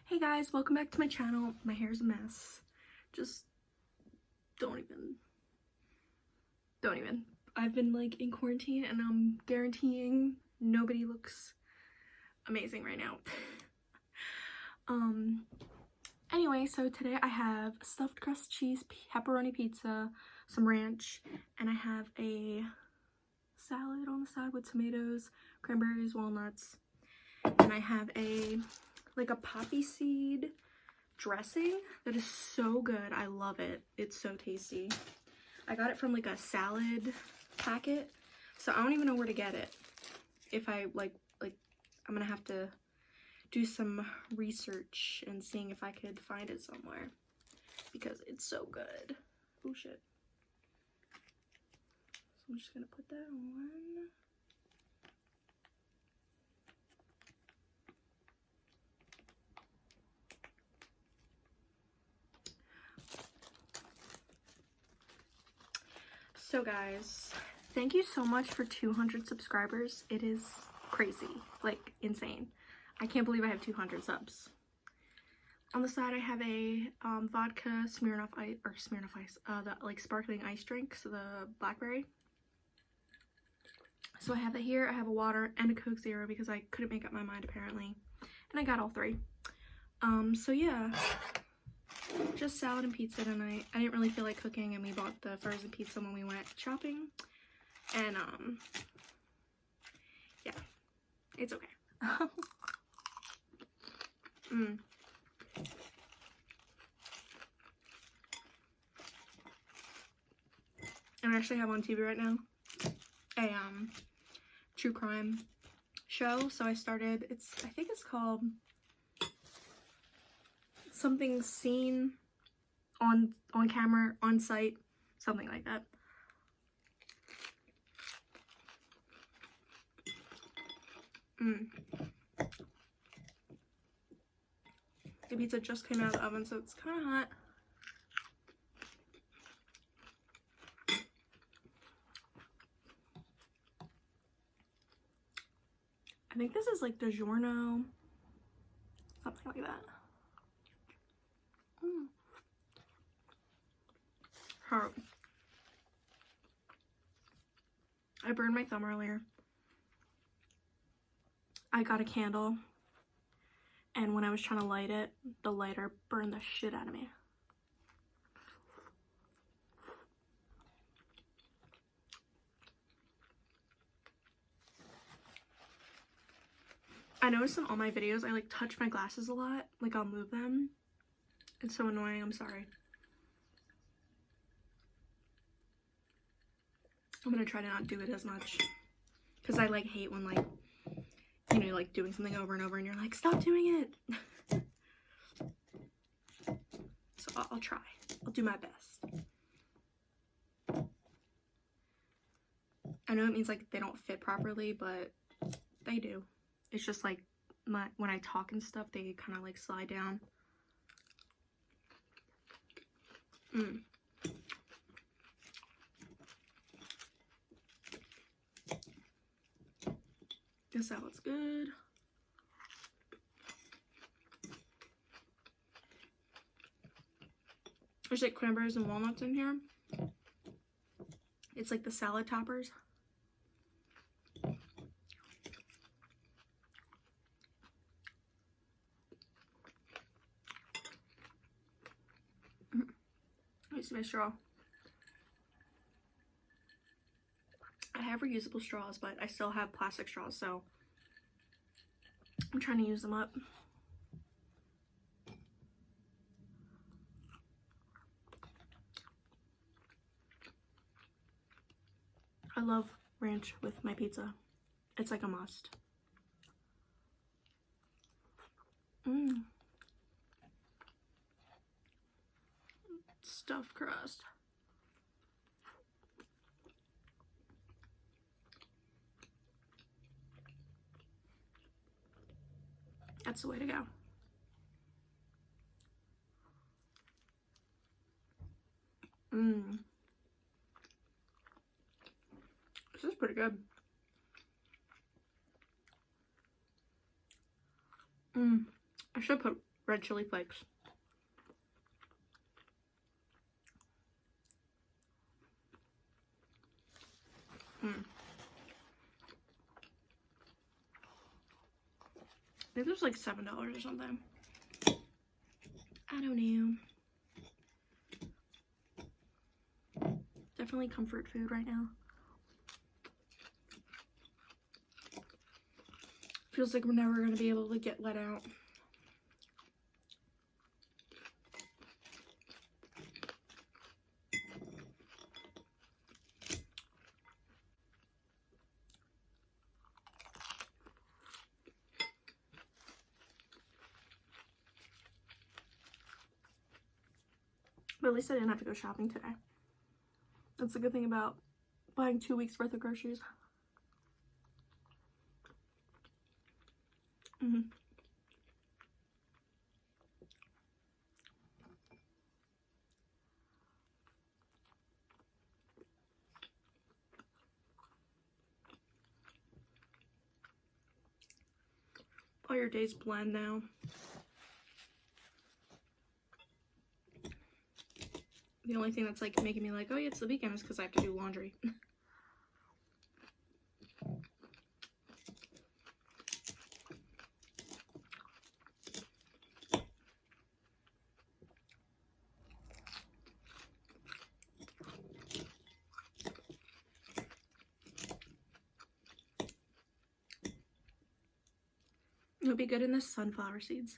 Hey guys, welcome back to my channel. My hair's a mess. Just don't even. I've been like in quarantine and I'm guaranteeing nobody looks amazing right now. Anyway, so today I have stuffed crust cheese pepperoni pizza, some ranch, and I have a salad on the side with tomatoes, cranberries, walnuts, and I have a poppy seed dressing that is so good. I love it. It's so tasty. I got it from like a salad packet, so I don't even know where to get it. If I I'm gonna have to do some research and seeing if I could find it somewhere because it's so good. Oh shit. So I'm just gonna put that on. So guys, thank you so much for 200 subscribers. It is crazy, like insane. I can't believe I have 200 subs. On the side I have a vodka Smirnoff Ice, the like sparkling ice drink, so the blackberry. So I have that here. I have a water and a Coke Zero because I couldn't make up my mind apparently, and I got all three. So yeah, just salad and pizza tonight. I didn't really feel like cooking, and we bought the frozen pizza when we went shopping, and yeah, it's okay. And I actually have on TV right now a true crime show. So I started, I think it's called something seen on camera, on site, something like that. The pizza just came out of the oven, so it's kind of hot. I think this is like DiGiorno, something like that. Hard. I burned my thumb earlier. I got a candle, and when I was trying to light it, the lighter burned the shit out of me. I noticed in all my videos I like touch my glasses a lot, like I'll move them. It's so annoying, I'm sorry. I'm gonna try to not do it as much, because I like hate when like, you know, you're like doing something over and over and you're like, stop doing it. So I'll try. I'll do my best. I know it means like they don't fit properly, but they do. It's just like when I talk and stuff, they kind of like slide down. This salad's good. There's like cranberries and walnuts in here. It's like the salad toppers. Let me see my straw. I have reusable straws, but I still have plastic straws, so I'm trying to use them up. I love ranch with my pizza. It's like a must. Stuffed crust. That's the way to go. This is pretty good. I should put red chili flakes. I think it was like $7 or something. I don't know. Definitely comfort food right now. Feels like we're never going to be able to get let out. But at least I didn't have to go shopping today. That's the good thing about buying 2 weeks worth of groceries. All your days blend now. The only thing that's like making me like, oh yeah, it's the weekend is because I have to do laundry. It'll be good in the sunflower seeds.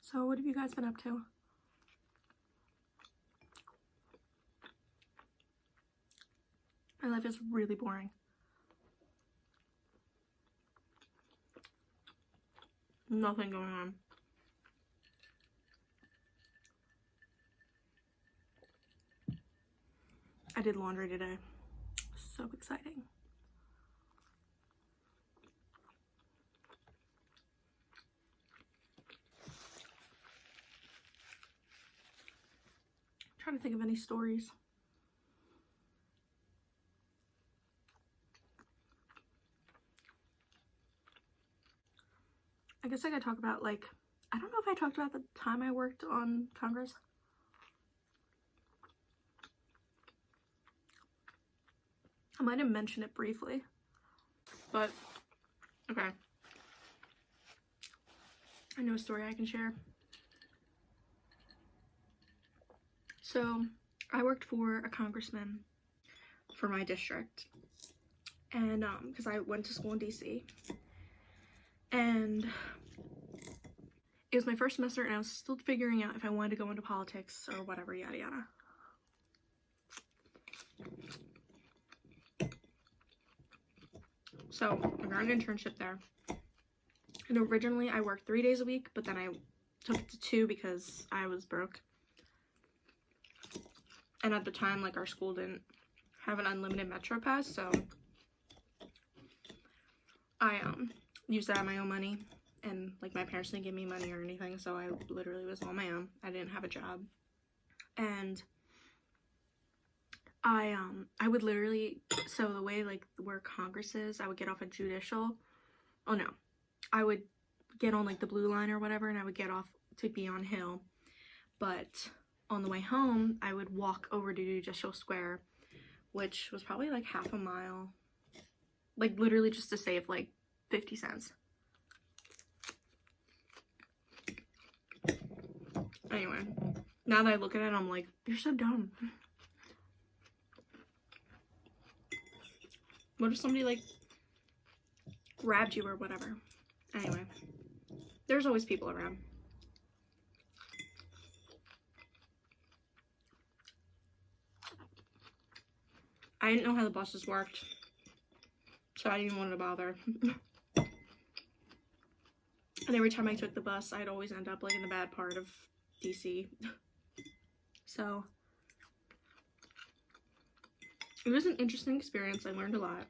So what have you guys been up to? My life is really boring. Nothing going on. I did laundry today. So exciting. I'm trying to think of any stories. I guess I could talk about, like, I don't know if I talked about the time I worked on Congress. I might have mentioned it briefly, but okay. I know a story I can share. So I worked for a congressman for my district, and because I went to school in DC, and it was my first semester and I was still figuring out if I wanted to go into politics or whatever, yada yada. So I got an internship there, and originally I worked 3 days a week, but then I took it to 2 because I was broke. And at the time, like, our school didn't have an unlimited Metro Pass, so I used that on my own money, and like my parents didn't give me money or anything, so I literally was on my own. I didn't have a job, and I would literally, so the way like where Congress is, I would get off at Judicial. Oh no, I would get on like the blue line or whatever, and I would get off to be on Hill, but on the way home I would walk over to Judicial Square, which was probably like half a mile, like literally just to save like 50 cents. Anyway, now that I look at it, I'm like, you're so dumb. What if somebody like grabbed you or whatever? Anyway, there's always people around. I didn't know how the buses worked, so I didn't want to bother. And every time I took the bus, I'd always end up like in the bad part of DC. So It was an interesting experience. I learned a lot.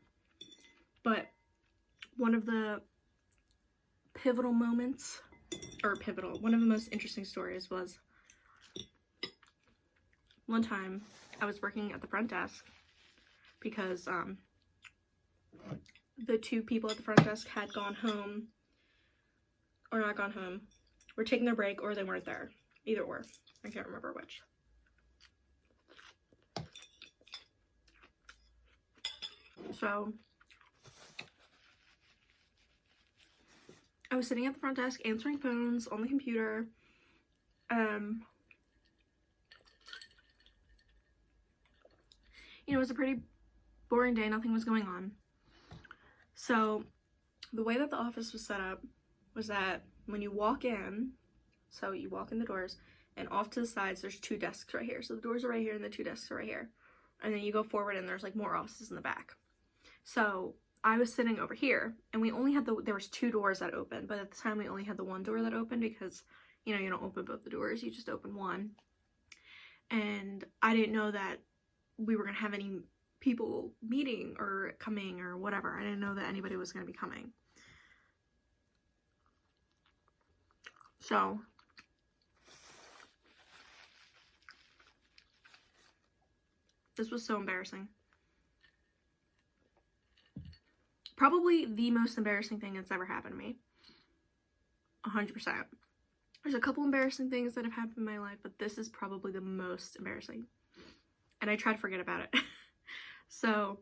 But one of the pivotal moments, one of the most interesting stories was one time I was working at the front desk because the two people at the front desk had gone home, or not gone home, were taking their break, or they weren't there. Either or. I can't remember which. So I was sitting at the front desk answering phones on the computer. You know, it was a pretty boring day. Nothing was going on. So the way that the office was set up was that when you walk in, so you walk in the doors, and off to the sides there's two desks right here. So the doors are right here and the two desks are right here. And then you go forward and there's like more offices in the back. So I was sitting over here, and we only had there was two doors that opened, but at the time we only had the one door that opened because, you know, you don't open both the doors, you just open one. And I didn't know that we were gonna have any people meeting or coming or whatever. I didn't know that anybody was gonna be coming. So this was so embarrassing. Probably the most embarrassing thing that's ever happened to me. 100%. There's a couple embarrassing things that have happened in my life, but this is probably the most embarrassing. And I try to forget about it. So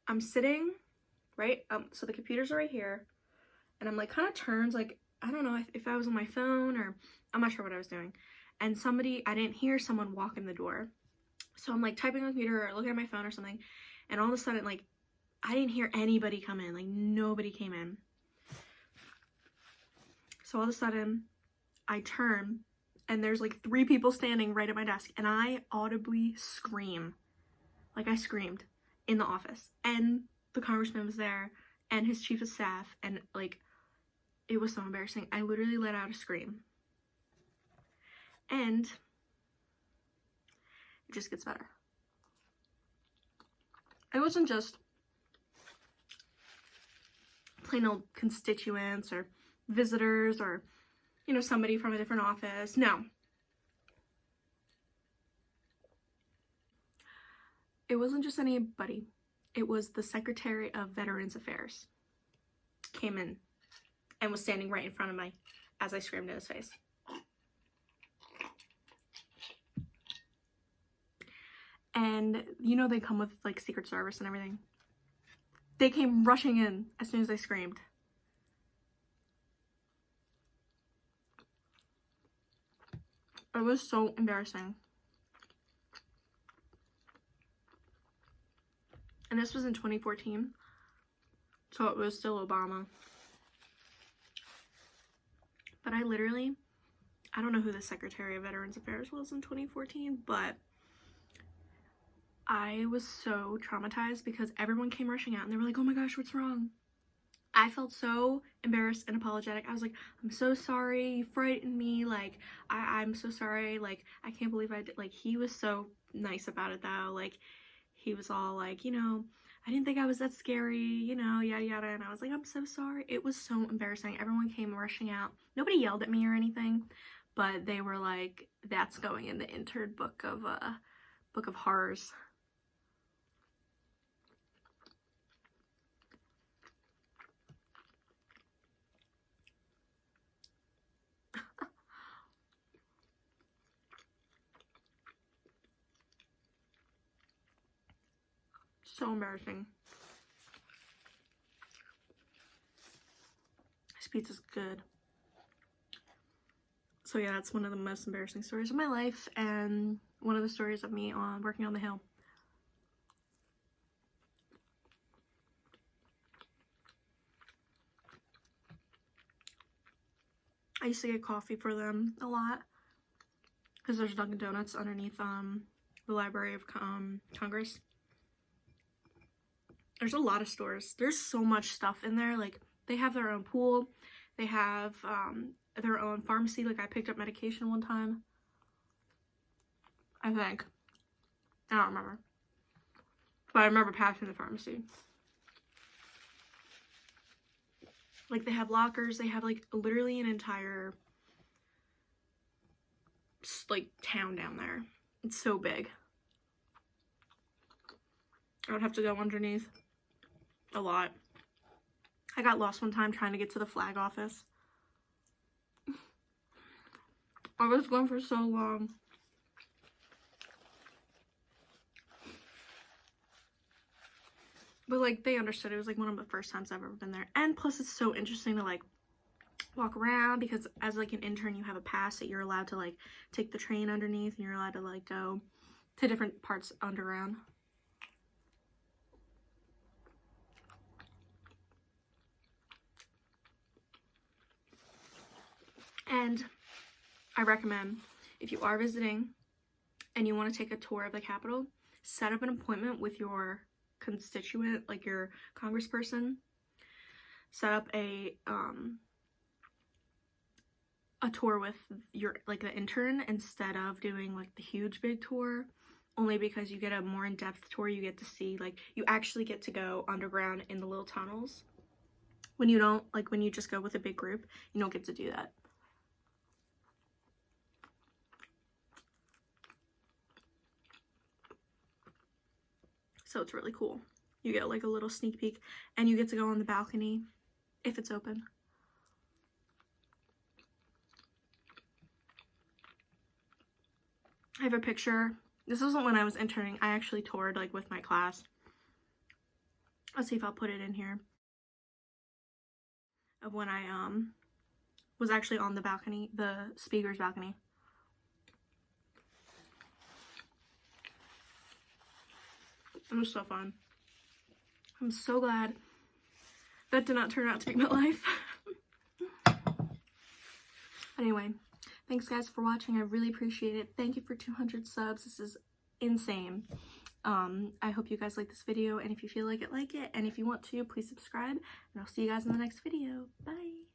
I'm sitting, right? So the computers are right here. And I'm like kind of turned, like, I don't know if I was on my phone or I'm not sure what I was doing. And I didn't hear someone walk in the door. So I'm like typing on the computer or looking at my phone or something. And all of a sudden, like, I didn't hear anybody come in. Like, nobody came in. So all of a sudden, I turn, and there's like 3 people standing right at my desk, and I audibly scream. Like, I screamed in the office. And the congressman was there, and his chief of staff, and like, it was so embarrassing. I literally let out a scream. And it just gets better. It wasn't just plain old constituents or visitors or, you know, somebody from a different office. No. It wasn't just anybody. It was the Secretary of Veterans Affairs. Came in and was standing right in front of me as I screamed in his face. And, you know, they come with, like, Secret Service and everything. They came rushing in as soon as I screamed. It was so embarrassing. And this was in 2014. So it was still Obama. But I don't know who the Secretary of Veterans Affairs was in 2014, but I was so traumatized because everyone came rushing out and they were like, oh my gosh, what's wrong? I felt so embarrassed and apologetic. I was like, I'm so sorry, you frightened me, like, I'm so sorry, like, I can't believe I did. Like, he was so nice about it though. Like, he was all like, you know, I didn't think I was that scary, you know, yada yada. And I was like, I'm so sorry. It was so embarrassing. Everyone came rushing out. Nobody yelled at me or anything, but they were like, that's going in the intern book of horrors. So embarrassing. This pizza's good. So yeah, that's one of the most embarrassing stories of my life, and one of the stories of me working on the Hill. I used to get coffee for them a lot because there's Dunkin' Donuts underneath the Library of Congress. There's a lot of stores. There's so much stuff in there. Like, they have their own pool. They have their own pharmacy. Like, I picked up medication one time, I think. I don't remember. But I remember passing the pharmacy. Like, they have lockers. They have, like, literally an entire, like, town down there. It's so big. I would have to go underneath a lot. I got lost one time trying to get to the flag office. I was going for so long. But, like, they understood. It was, like, one of the first times I've ever been there. And plus, it's so interesting to, like, walk around because as, like, an intern, you have a pass that you're allowed to, like, take the train underneath. And you're allowed to, like, go to different parts underground. And I recommend, if you are visiting and you want to take a tour of the Capitol, set up an appointment with your constituent, like your congressperson. Set up a tour with your, like, the intern instead of doing, like, the huge big tour. Only because you get a more in-depth tour. You get to see, like, you actually get to go underground in the little tunnels. When you don't, like, when you just go with a big group, you don't get to do that. So it's really cool. You get, like, a little sneak peek, and you get to go on the balcony if it's open. I have a picture. This wasn't when I was interning. I actually toured, like, with my class. Let's see if I'll put it in here. Of when I was actually on the balcony, the speaker's balcony. It was so fun. I'm so glad that did not turn out to be my life. Anyway, thanks guys for watching. I really appreciate it. Thank you for 200 subs. This is insane. I hope you guys like this video, and if you feel like it, and if you want to, please subscribe, and I'll see you guys in the next video. Bye.